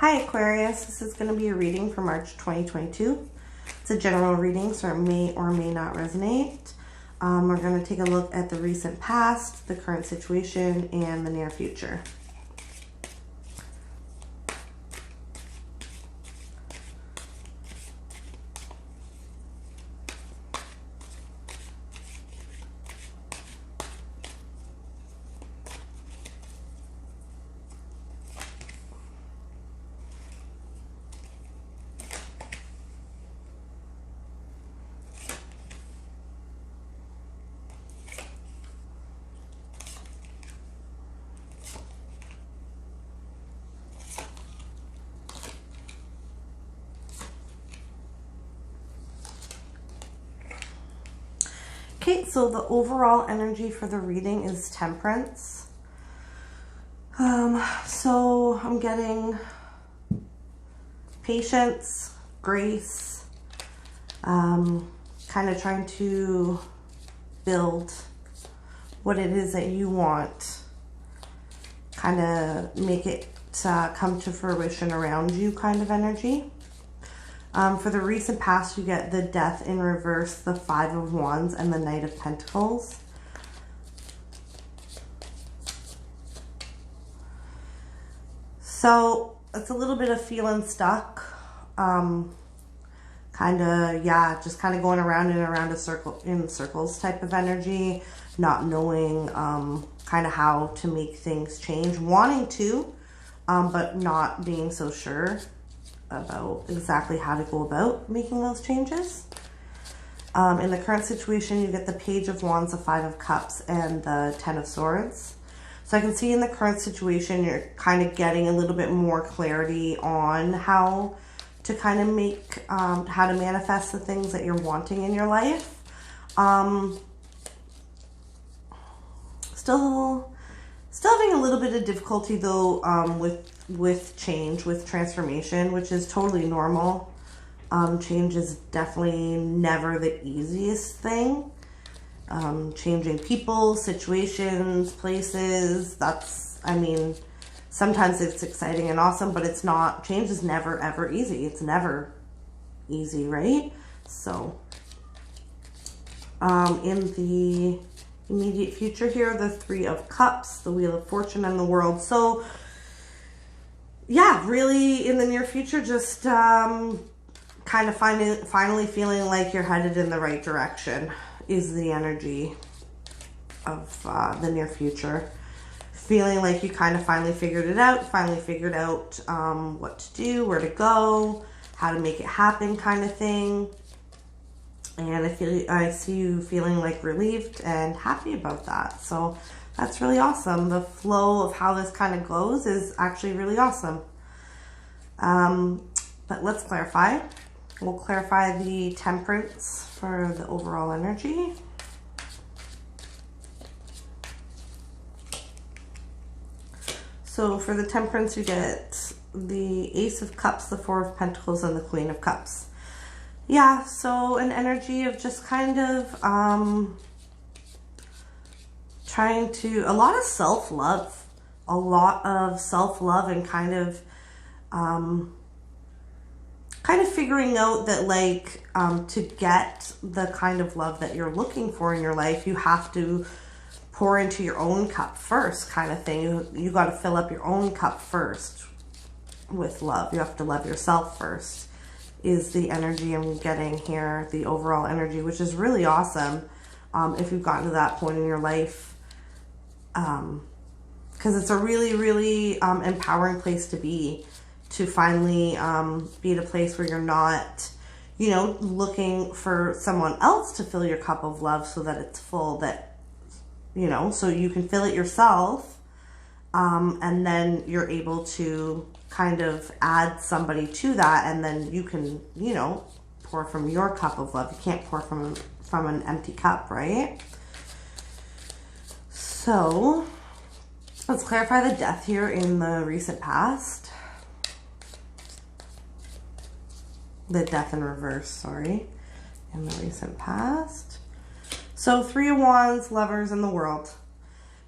Hi Aquarius, this is going to be a reading for March 2022. It's a general reading, so it may or may not resonate. We're going to take a look at the recent past, the current situation, and the near future. Okay, so the overall energy for the reading is Temperance. So I'm getting patience, grace, kind of trying to build what it is that you want, kind of make it come to fruition around you kind of energy. For the recent past, you get the Death in reverse, the Five of Wands, and the Knight of Pentacles. So it's a little bit of feeling stuck. Kind of, yeah, just kind of going around and around in circles type of energy, not knowing kind of how to make things change, wanting to, but not being so sure about exactly how to go about making those changes. In the current situation, you get the Page of Wands, the Five of Cups, and the Ten of Swords. So I can see in the current situation, you're kind of getting a little bit more clarity on how to kind of make, how to manifest the things that you're wanting in your life. Still having a little bit of difficulty though, with change, with transformation, which is totally normal. Change is definitely never the easiest thing. Changing people, situations, places, I mean, sometimes it's exciting and awesome, but it's not, change is never ever easy. It's never easy, right? So, in the immediate future here, the Three of Cups, the Wheel of Fortune, and the World. So, yeah, really in the near future, just kind of finally feeling like you're headed in the right direction is the energy of the near future. Feeling like you kind of finally figured it out, what to do, where to go, how to make it happen kind of thing. And I see you feeling like relieved and happy about that. So that's really awesome. The flow of how this kind of goes is actually really awesome. But let's clarify. We'll clarify the Temperance for the overall energy. So for the Temperance, you get the Ace of Cups, the Four of Pentacles, and the Queen of Cups. Yeah, so an energy of just kind of trying to, a lot of self-love and kind of figuring out that like to get the kind of love that you're looking for in your life, you have to pour into your own cup first kind of thing. You got to fill up your own cup first with love. You have to love yourself first is the energy I'm getting here, the overall energy, which is really awesome if you've gotten to that point in your life, because it's a really, really empowering place to be, to finally be at a place where you're not, you know, looking for someone else to fill your cup of love so that it's full, that, you know, so you can fill it yourself, and then you're able to kind of add somebody to that, and then you can, you know, pour from your cup of love. You can't pour from an empty cup, right? So let's clarify the Death here in the recent past. The Death in reverse, sorry, in the recent past. So Three of Wands, Lovers, and the World.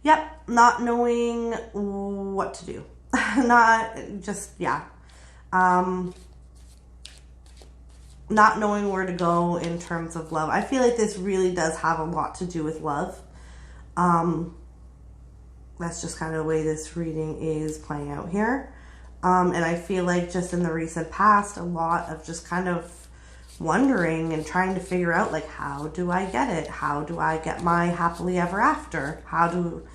Yep, not knowing what to do. Not just, yeah, Not knowing where to go in terms of love. I feel like this really does have a lot to do with love. That's just kind of the way this reading is playing out here. And I feel like just in the recent past, a lot of just kind of wondering and trying to figure out, like, how do I get it? How do I get my happily ever after? How do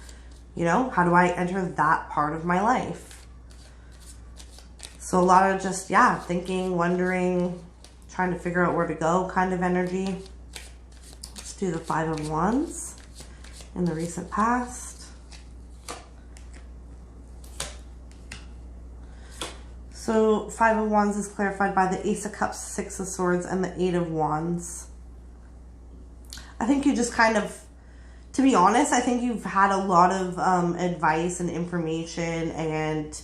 I enter that part of my life? So a lot of just, yeah, thinking, wondering, trying to figure out where to go kind of energy. Let's do the 5 of Wands in the recent past. So 5 of Wands is clarified by the Ace of Cups, 6 of Swords, and the 8 of Wands. I think you just kind of, to be honest, I think you've had a lot of advice and information, and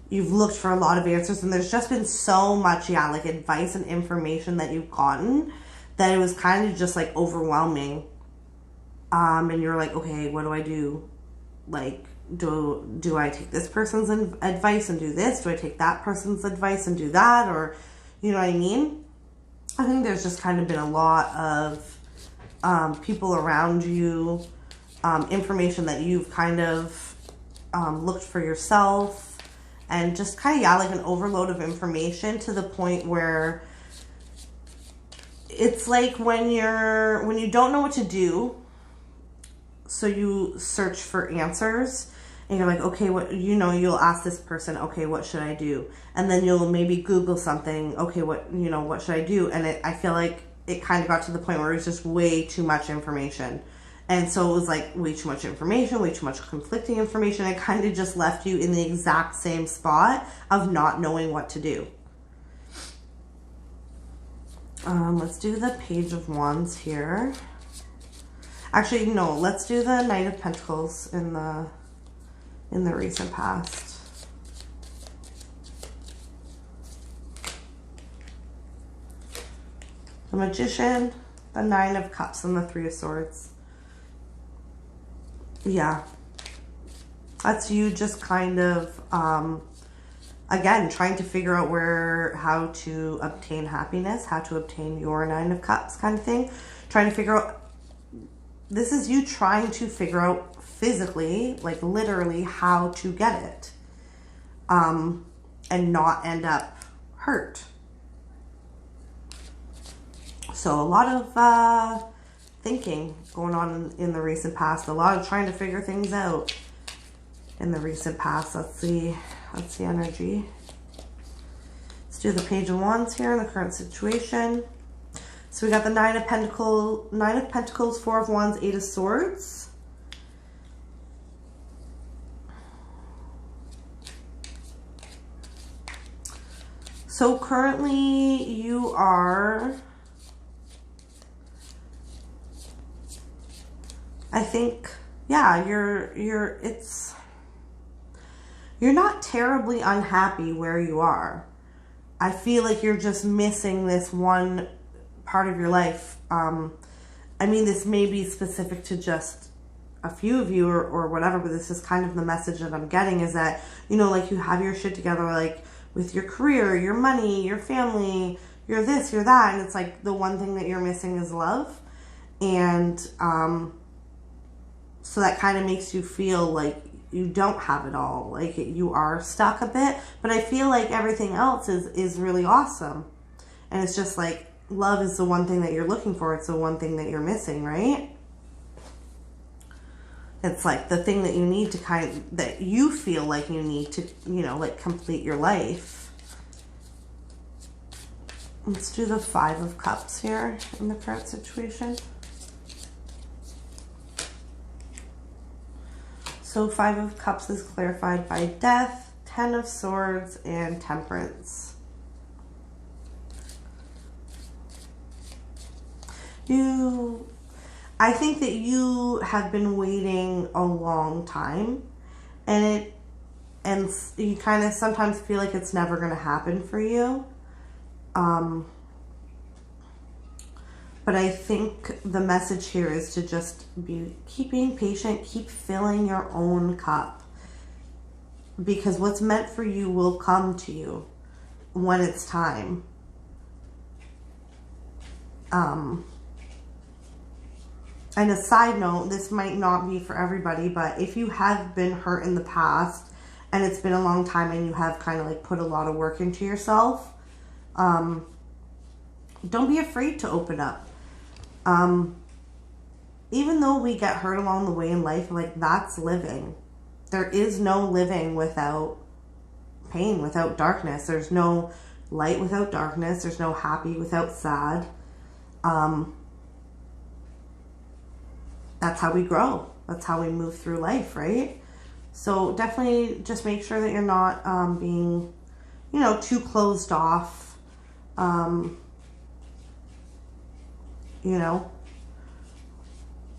you've looked for a lot of answers, and there's just been so much, yeah, like advice and information that you've gotten that it was kind of just like overwhelming. And you're like, okay, what do I do? Like, do I take this person's advice and do this? Do I take that person's advice and do that? Or, you know what I mean? I think there's just kind of been a lot of people around you, information that you've kind of looked for yourself. And just kind of, yeah, like an overload of information to the point where it's like when you don't know what to do, so you search for answers, and you're like, okay, you'll ask this person, okay, what should I do? And then you'll maybe Google something, okay, what should I do? And I feel like it kind of got to the point where it was just way too much information. And so it was like way too much information, way too much conflicting information. It kind of just left you in the exact same spot of not knowing what to do. Let's do the Page of Wands here. Actually, no, let's do the Knight of Pentacles in the recent past. The Magician, the 9 of Cups, and the 3 of Swords. Yeah, that's you just kind of, again, trying to figure out how to obtain happiness, how to obtain your 9 of Cups kind of thing. Trying to figure out, this is you trying to figure out physically, like literally, how to get it, and not end up hurt. So a lot of, thinking going on in the recent past, a lot of trying to figure things out in the recent past. Let's see energy. Let's do the Page of Wands here in the current situation. So we got the 9 of Pentacles, 4 of Wands, 8 of Swords. So currently you are, I think, yeah, you're not terribly unhappy where you are. I feel like you're just missing this one part of your life. I mean, this may be specific to just a few of you or whatever, but this is kind of the message that I'm getting, is that, like, you have your shit together, like with your career, your money, your family, you're this, you're that, and it's like the one thing that you're missing is love. And so that kind of makes you feel like you don't have it all, like you are stuck a bit. But I feel like everything else is really awesome. And it's just like, love is the one thing that you're looking for. It's the one thing that you're missing, right? It's like the thing that you need to that you feel like you need to, like complete your life. Let's do the 5 of Cups here in the current situation. So 5 of Cups is clarified by Death, 10 of Swords, and Temperance. I think that you have been waiting a long time, and you kind of sometimes feel like it's never going to happen for you. But I think the message here is to just keep being patient, keep filling your own cup, because what's meant for you will come to you. when it's time. And a side note, this might not be for everybody, but if you have been hurt in the past and it's been a long time and you have kind of like put a lot of work into yourself, don't be afraid to open up. Even though we get hurt along the way in life, like, that's living. There is no living without pain, without darkness. There's no light without darkness. There's no happy without sad. That's how we grow. That's how we move through life, right? So definitely just make sure that you're not being, you know, too closed off. You know,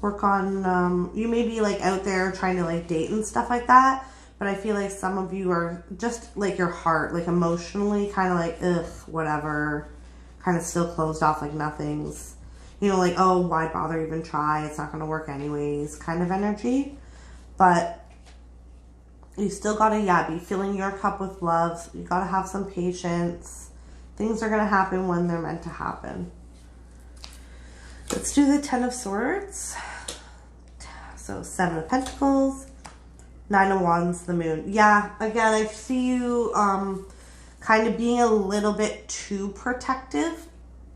work on, you may be like out there trying to like date and stuff like that, but I feel like some of you are just like your heart, like emotionally kind of like, ugh, whatever, kind of still closed off, like nothing's, you know, like, oh, why bother even try? It's not going to work anyways kind of energy. But you still got to, yeah, be filling your cup with love. You got to have some patience. Things are going to happen when they're meant to happen. Let's do the 10 of Swords. So 7 of Pentacles, 9 of Wands, the Moon. Yeah, again, I see you kind of being a little bit too protective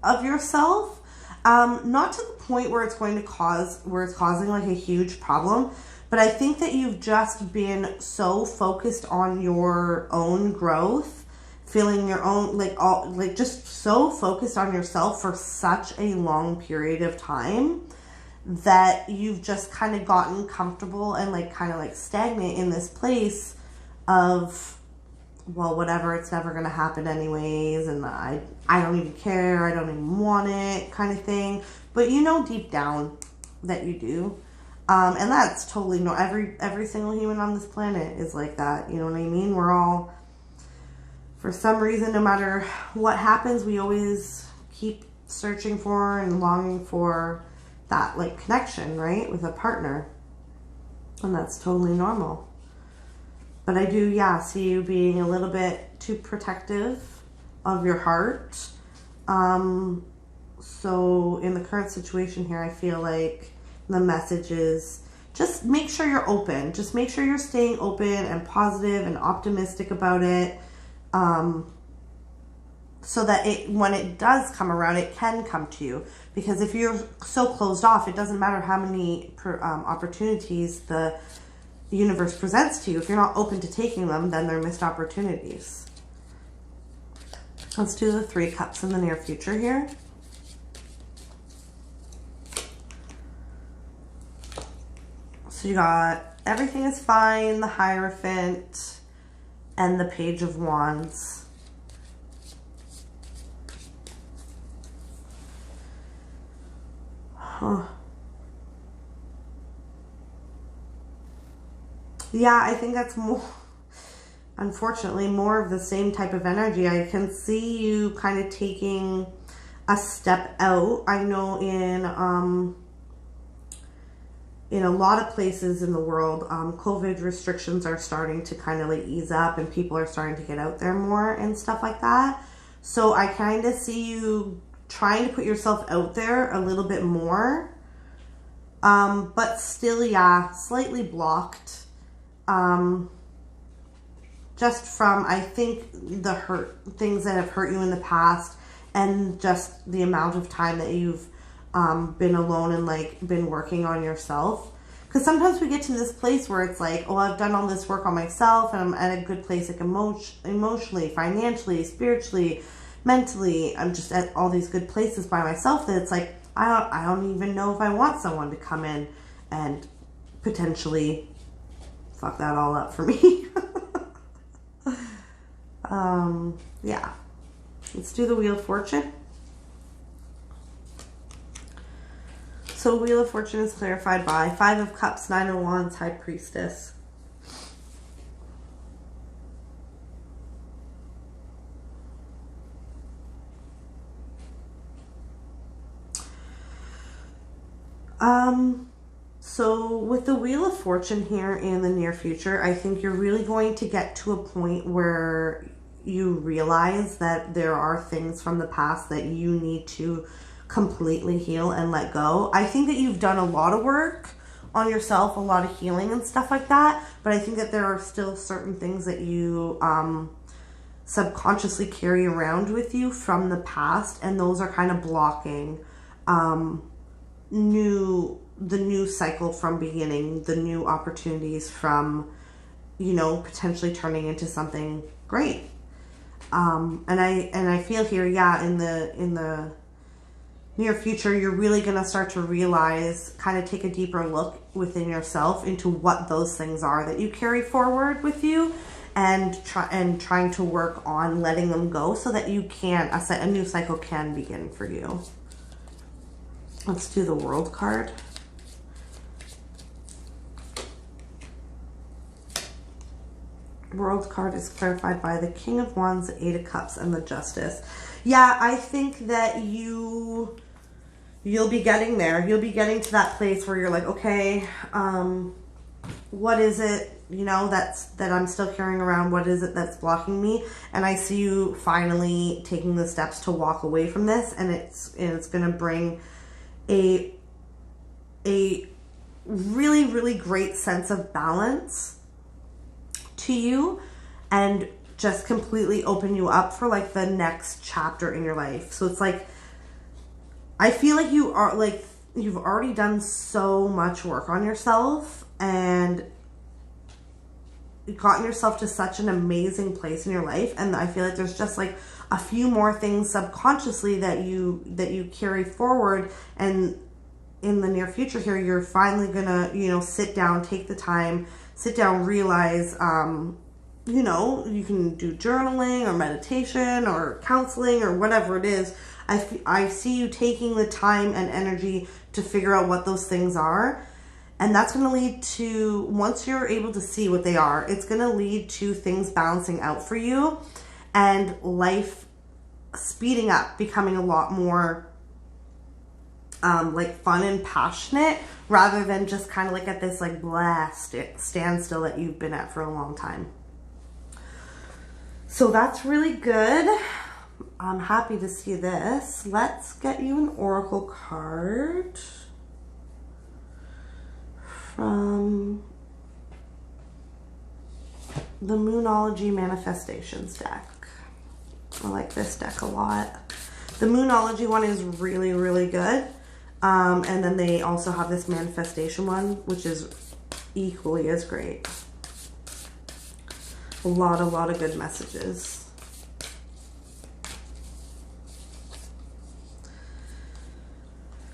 of yourself. Not to the point where it's going to causing like a huge problem, but I think that you've just been so focused on your own growth, feeling your own, like just so focused on yourself for such a long period of time that you've just kind of gotten comfortable and like kind of like stagnant in this place of, well, whatever, it's never going to happen anyways, and I don't even care, I don't even want it kind of thing. But you know deep down that you do. And that's totally every single human on this planet is like that. You know what I mean? We're all, for some reason, no matter what happens, we always keep searching for and longing for that like connection, right? With a partner. And that's totally normal. But I do, yeah, see you being a little bit too protective of your heart. So in the current situation here, I feel like the message is just make sure you're open. Just make sure you're staying open and positive and optimistic about it. So that when it does come around, it can come to you. Because if you're so closed off, it doesn't matter how many opportunities the universe presents to you. If you're not open to taking them, then they're missed opportunities. Let's do the 3 cups in the near future here. So you got everything is fine, the Hierophant, and the Page of Wands. Huh. Yeah, I think that's more, unfortunately, more of the same type of energy. I can see you kind of taking a step out. I know in a lot of places in the world, COVID restrictions are starting to kind of like ease up and people are starting to get out there more and stuff like that. So I kind of see you trying to put yourself out there a little bit more. But still, yeah, slightly blocked. Just from, I think, the things that have hurt you in the past and just the amount of time that you've been alone and like been working on yourself. Because sometimes we get to this place where it's like, oh, I've done all this work on myself and I'm at a good place, like emotionally, financially, spiritually, mentally. I'm just at all these good places by myself that it's like, I don't even know if I want someone to come in and potentially fuck that all up for me. Yeah. Let's do the Wheel of Fortune. So Wheel of Fortune is clarified by 5 of Cups, 9 of Wands, High Priestess. So with the Wheel of Fortune here in the near future, I think you're really going to get to a point where you realize that there are things from the past that you need to completely heal and let go. I think that you've done a lot of work on yourself, a lot of healing and stuff like that, but I think that there are still certain things that you subconsciously carry around with you from the past, and those are kind of blocking the new cycle from beginning, the new opportunities from, you know, potentially turning into something great. And I feel here, yeah, in the near future, you're really going to start to realize, kind of take a deeper look within yourself into what those things are that you carry forward with you, and trying to work on letting them go so that you can, a new cycle can begin for you. Let's do the World card. World card is clarified by the King of Wands, the Eight of Cups, and the Justice. Yeah, I think that you'll be getting there. You'll be getting to that place where you're like, okay, what is it, you know, that I'm still carrying around? What is it that's blocking me? And I see you finally taking the steps to walk away from this, and it's going to bring a really, really great sense of balance to you, and just completely open you up for like the next chapter in your life. So it's like, I feel like you are like, you've already done so much work on yourself and gotten yourself to such an amazing place in your life, and I feel like there's just like a few more things subconsciously that you carry forward, and in the near future here, you're finally gonna, you know, sit down, take the time, sit down, realize, you know, you can do journaling or meditation or counseling or whatever it is. I see you taking the time and energy to figure out what those things are. And that's going to lead to, once you're able to see what they are, it's going to lead to things balancing out for you and life speeding up, becoming a lot more like fun and passionate, rather than just kind of like at this like standstill that you've been at for a long time. So that's really good. I'm happy to see this. Let's get you an oracle card from the Moonology Manifestations deck. I like this deck a lot. The Moonology one is really, really good. And then they also have this manifestation one, which is equally as great. A lot of good messages.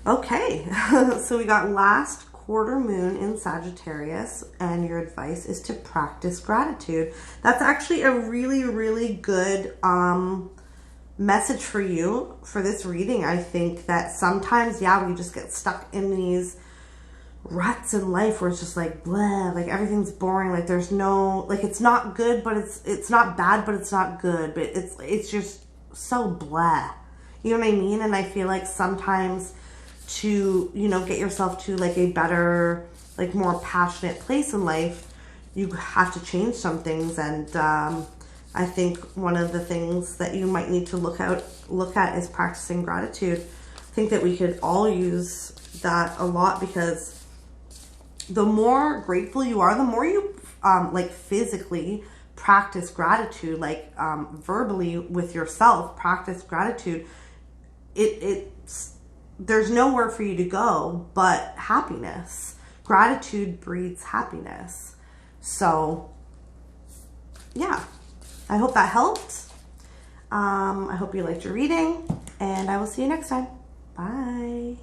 Okay, so we got last quarter moon in Sagittarius, and your advice is to practice gratitude. That's actually a really, really good message for you for this reading. I think that sometimes, yeah, we just get stuck in these ruts in life where it's just like blah, like everything's boring, like there's no, like it's not good, but it's not bad, but it's not good, but it's just so blah, you know what I mean? And I feel like sometimes to, you know, get yourself to like a better, like more passionate place in life, you have to change some things. And I think one of the things that you might need to look at is practicing gratitude. I think that we could all use that a lot, because the more grateful you are, the more you like physically practice gratitude, like verbally with yourself, practice gratitude. There's nowhere for you to go but happiness. Gratitude breeds happiness. So yeah, I hope that helped. I hope you liked your reading, and I will see you next time. Bye.